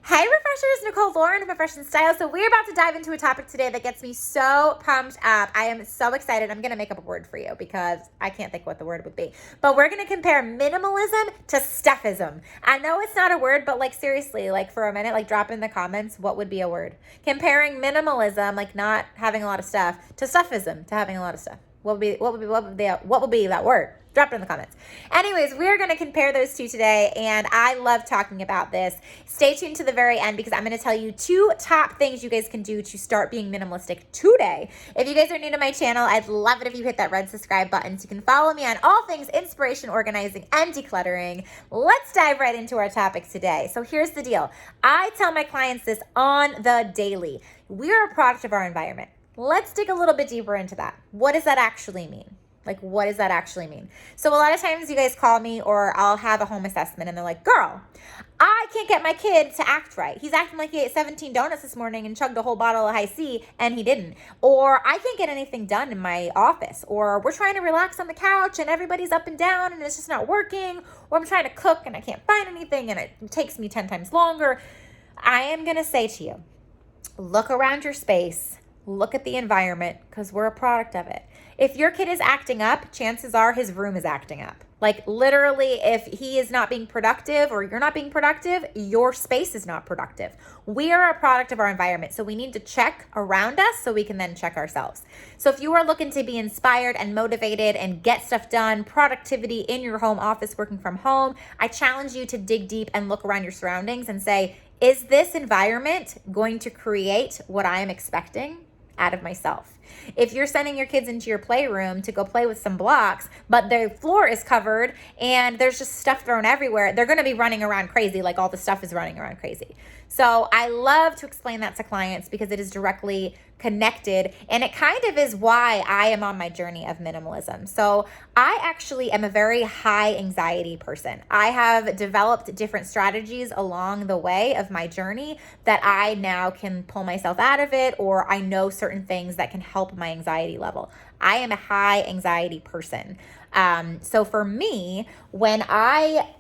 Hey Refreshers, Nicole Lauren of Refresh Style. So we're about to dive into a topic today that gets me so pumped up. I am so excited. I'm going to make up a word for you because I can't think what the word would be. But we're going to compare minimalism to stuffism. I know it's not a word, but like seriously, like for a minute, like drop in the comments, what would be a word? Comparing minimalism, like not having a lot of stuff, to stuffism, to having a lot of stuff. What would be that word? Drop it in the comments. Anyways, we're going to compare those two today, and I love talking about this. Stay tuned to the very end because I'm going to tell you 2 top things you guys can do to start being minimalistic today. If you guys are new to my channel, I'd love it if you hit that red subscribe button so you can follow me on all things inspiration, organizing, and decluttering. Let's dive right into our topic today. So here's the deal. I tell my clients this on the daily. We're a product of our environment. Let's dig a little bit deeper into that. What does that actually mean? Like, what does that actually mean? So a lot of times you guys call me or I'll have a home assessment and they're like, girl, I can't get my kid to act right. He's acting like he ate 17 donuts this morning and chugged a whole bottle of High C and he didn't. Or I can't get anything done in my office. Or we're trying to relax on the couch and everybody's up and down and it's just not working. Or I'm trying to cook and I can't find anything and it takes me 10 times longer. I am going to say to you, look around your space. Look at the environment because we're a product of it. If your kid is acting up, chances are his room is acting up. Like literally, if he is not being productive or you're not being productive, your space is not productive. We are a product of our environment. So we need to check around us so we can then check ourselves. So if you are looking to be inspired and motivated and get stuff done, productivity in your home office, working from home, I challenge you to dig deep and look around your surroundings and say, is this environment going to create what I am expecting out of myself? If you're sending your kids into your playroom to go play with some blocks, but the floor is covered and there's just stuff thrown everywhere, they're going to be running around crazy like all the stuff is running around crazy. So I love to explain that to clients because it is directly connected and it kind of is why I am on my journey of minimalism. So I actually am a very high anxiety person. I have developed different strategies along the way of my journey that I now can pull myself out of it, or I know certain things that can help my anxiety level. I am a high anxiety person. So for me, when I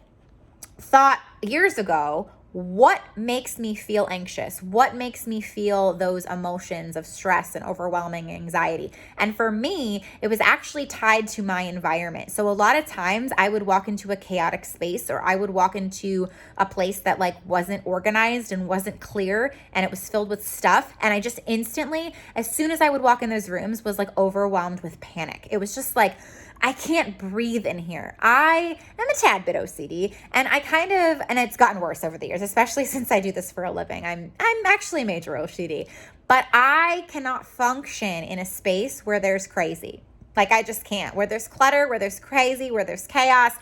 thought years ago, what makes me feel anxious? What makes me feel those emotions of stress and overwhelming anxiety? And for me, it was actually tied to my environment. So a lot of times I would walk into a chaotic space or I would walk into a place that like wasn't organized and wasn't clear and it was filled with stuff. And I just instantly, as soon as I would walk in those rooms, was like overwhelmed with panic. It was just like, I can't breathe in here. I am a tad bit OCD and and it's gotten worse over the years, especially since I do this for a living. I'm actually major OCD, but I cannot function in a space where there's crazy. Like I just can't. Where there's clutter, where there's crazy, where there's chaos,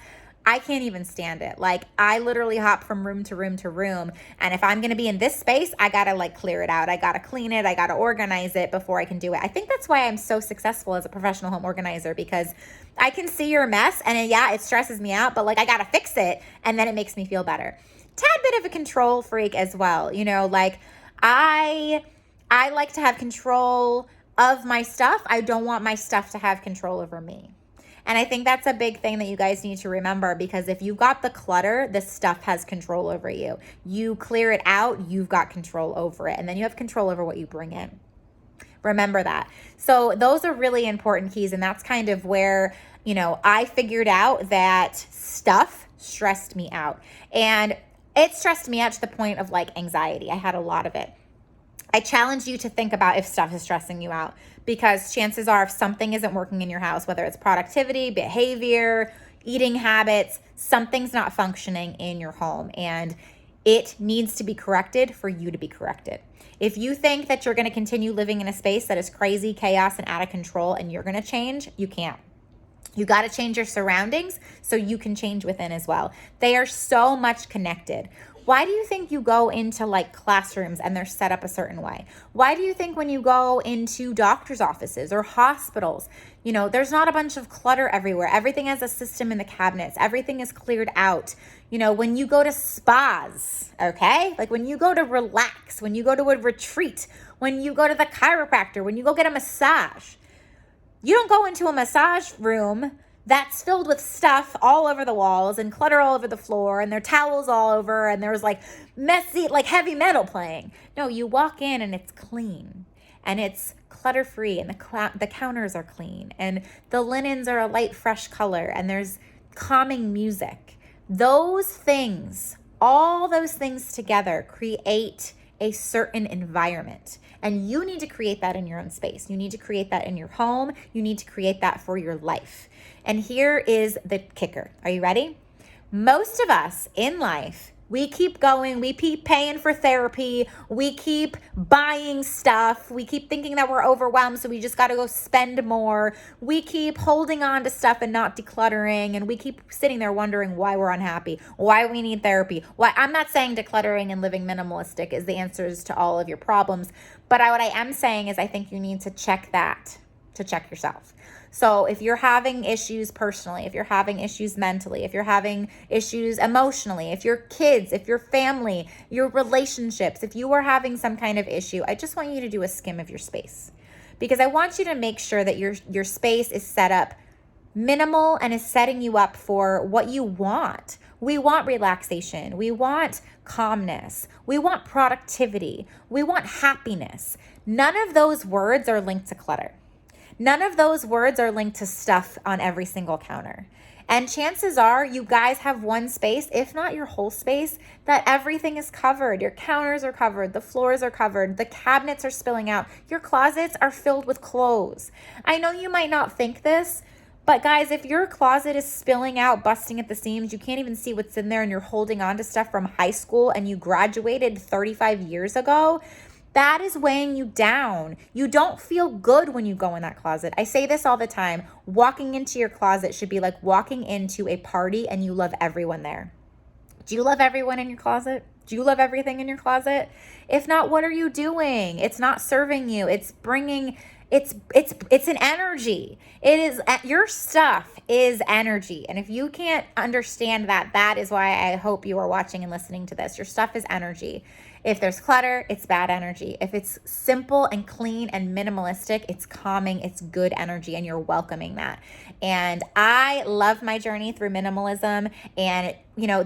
I can't even stand it. Like I literally hop from room to room to room. And if I'm going to be in this space, I got to like clear it out. I got to clean it. I got to organize it before I can do it. I think that's why I'm so successful as a professional home organizer because I can see your mess and it stresses me out, but like I got to fix it and then it makes me feel better. Tad bit of a control freak as well. You know, like I like to have control of my stuff. I don't want my stuff to have control over me. And I think that's a big thing that you guys need to remember because if you got the clutter, the stuff has control over you. You clear it out, you've got control over it. And then you have control over what you bring in. Remember that. So those are really important keys. And that's kind of where, I figured out that stuff stressed me out. And it stressed me out to the point of like anxiety. I had a lot of it. I challenge you to think about if stuff is stressing you out because chances are if something isn't working in your house, whether it's productivity, behavior, eating habits, something's not functioning in your home and it needs to be corrected for you to be corrected. If you think that you're going to continue living in a space that is crazy, chaos, and out of control and you're going to change, you can't. You got to change your surroundings so you can change within as well. They are so much connected. Why do you think you go into like classrooms and they're set up a certain way? Why do you think when you go into doctor's offices or hospitals, there's not a bunch of clutter everywhere. Everything has a system in the cabinets. Everything is cleared out. When you go to spas, okay? Like when you go to relax, when you go to a retreat, when you go to the chiropractor, when you go get a massage, you don't go into a massage room that's filled with stuff all over the walls and clutter all over the floor, and there are towels all over, and there's like messy, like heavy metal playing. No, you walk in and it's clean and it's clutter free, and the counters are clean, and the linens are a light, fresh color, and there's calming music. Those things, all those things together create a certain environment. And you need to create that in your own space. You need to create that in your home. You need to create that for your life. And here is the kicker. Are you ready? Most of us in life, we keep going, we keep paying for therapy, we keep buying stuff, we keep thinking that we're overwhelmed, so we just got to go spend more. We keep holding on to stuff and not decluttering, and we keep sitting there wondering why we're unhappy, why we need therapy. Why I'm not saying decluttering and living minimalistic is the answers to all of your problems, but what I am saying is I think you need to check yourself. So if you're having issues personally, if you're having issues mentally, if you're having issues emotionally, if your kids, if your family, your relationships, if you are having some kind of issue, I just want you to do a skim of your space, because I want you to make sure that your space is set up minimal and is setting you up for what you want. We want relaxation. We want calmness. We want productivity. We want happiness. None of those words are linked to clutter. None of those words are linked to stuff on every single counter. And chances are you guys have one space, if not your whole space, that everything is covered. Your counters are covered. The floors are covered. The cabinets are spilling out. Your closets are filled with clothes. I know you might not think this, but guys, if your closet is spilling out, busting at the seams, you can't even see what's in there, and you're holding on to stuff from high school and you graduated 35 years ago, that is weighing you down. You don't feel good when you go in that closet. I say this all the time. Walking into your closet should be like walking into a party and you love everyone there. Do you love everyone in your closet? Do you love everything in your closet? If not, what are you doing? It's not serving you. It's bringing, it's an energy. It is, your stuff is energy. And if you can't understand that, that is why I hope you are watching and listening to this. Your stuff is energy. If there's clutter, it's bad energy. If it's simple and clean and minimalistic, it's calming, it's good energy, and you're welcoming that. And I love my journey through minimalism, and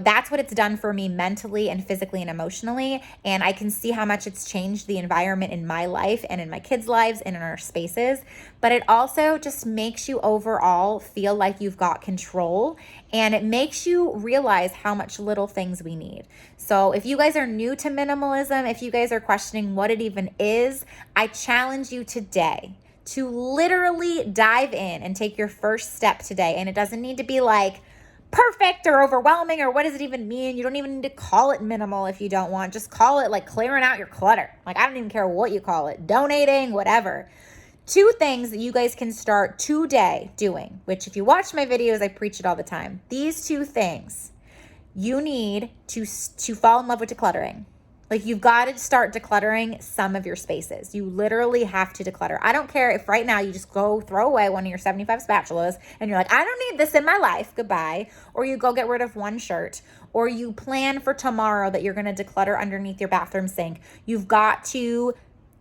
that's what it's done for me mentally and physically and emotionally. And I can see how much it's changed the environment in my life and in my kids' lives and in our spaces. But it also just makes you overall feel like you've got control, and it makes you realize how much little things we need. So if you guys are new to minimalism, if you guys are questioning what it even is, I challenge you today to literally dive in and take your first step today. And it doesn't need to be like perfect or overwhelming, or what does it even mean? You don't even need to call it minimal if you don't want. Just call it like clearing out your clutter. Like, I don't even care what you call it, donating, whatever. 2 things that you guys can start today doing, which if you watch my videos, I preach it all the time. These 2 things, you need to fall in love with decluttering. Like, you've got to start decluttering some of your spaces. You literally have to declutter. I don't care if right now you just go throw away one of your 75 spatulas and you're like, I don't need this in my life, goodbye. Or you go get rid of one shirt, or you plan for tomorrow that you're going to declutter underneath your bathroom sink. You've got to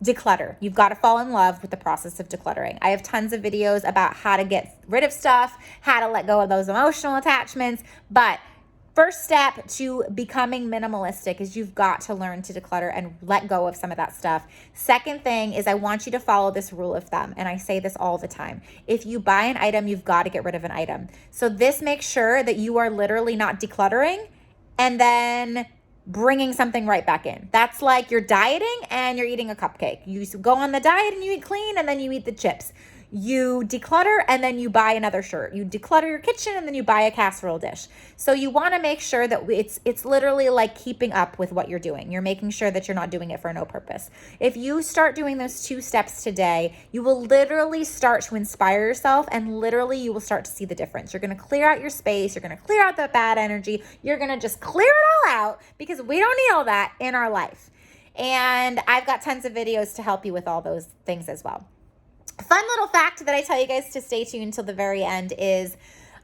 declutter. You've got to fall in love with the process of decluttering. I have tons of videos about how to get rid of stuff, how to let go of those emotional attachments, but first step to becoming minimalistic is you've got to learn to declutter and let go of some of that stuff. Second thing is I want you to follow this rule of thumb, and I say this all the time. If you buy an item, you've got to get rid of an item. So this makes sure that you are literally not decluttering and then bringing something right back in. That's like you're dieting and you're eating a cupcake. You go on the diet and you eat clean and then you eat the chips. You declutter and then you buy another shirt. You declutter your kitchen and then you buy a casserole dish. So you want to make sure that it's literally like keeping up with what you're doing. You're making sure that you're not doing it for no purpose. If you start doing those 2 steps today, you will literally start to inspire yourself, and literally you will start to see the difference. You're going to clear out your space. You're going to clear out the bad energy. You're going to just clear it all out, because we don't need all that in our life. And I've got tons of videos to help you with all those things as well. Fun little fact that I tell you guys to stay tuned until the very end is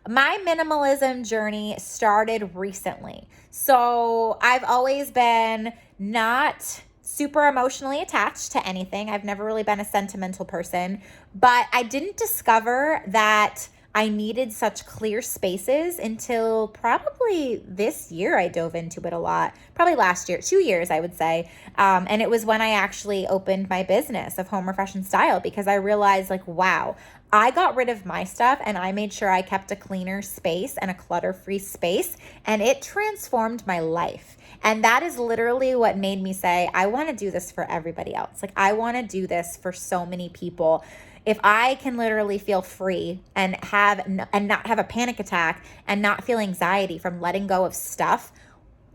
my minimalism journey started recently. So I've always been not super emotionally attached to anything. I've never really been a sentimental person, but I didn't discover that I needed such clear spaces until probably this year. I dove into it a lot, probably last year, 2 years, I would say. And it was when I actually opened my business of Home Refresh and Style, because I realized, like, wow, I got rid of my stuff and I made sure I kept a cleaner space and a clutter-free space, and it transformed my life. And that is literally what made me say, I want to do this for everybody else. Like, I want to do this for so many people. If I can literally feel free and not have a panic attack and not feel anxiety from letting go of stuff,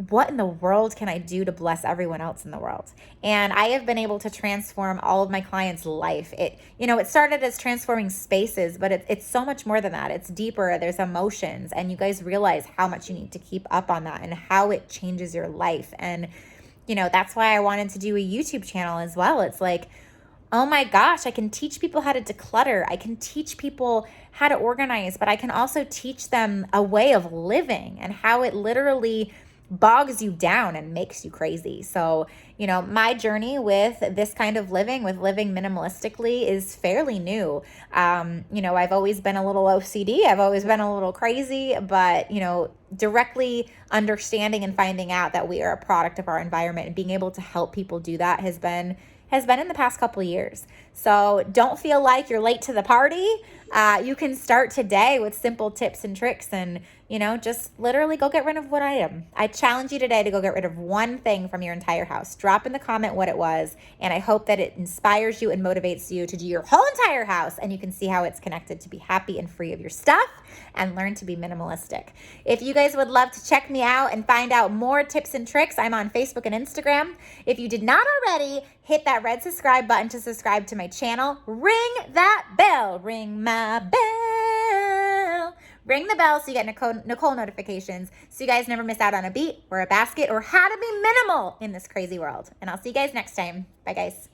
what in the world can I do to bless everyone else in the world? And I have been able to transform all of my clients' life. It started as transforming spaces, but it's so much more than that. It's deeper. There's emotions, and you guys realize how much you need to keep up on that and how it changes your life. And, that's why I wanted to do a YouTube channel as well. It's like, oh my gosh, I can teach people how to declutter. I can teach people how to organize, but I can also teach them a way of living and how it literally bogs you down and makes you crazy. So, my journey with this kind of living, with living minimalistically, is fairly new. I've always been a little OCD. I've always been a little crazy, but, directly understanding and finding out that we are a product of our environment and being able to help people do that has been in the past couple of years. So don't feel like you're late to the party. You can start today with simple tips and tricks, and just literally go get rid of one item. I challenge you today to go get rid of one thing from your entire house. Drop in the comment what it was, and I hope that it inspires you and motivates you to do your whole entire house, and you can see how it's connected to be happy and free of your stuff and learn to be minimalistic. If you guys would love to check me out and find out more tips and tricks, I'm on Facebook and Instagram. If you did not already, hit that red subscribe button to subscribe to my channel. Ring that bell. Ring my bell. Ring the bell so you get Nicole notifications, so you guys never miss out on a beat or a basket or how to be minimal in this crazy world. And I'll see you guys next time. Bye, guys.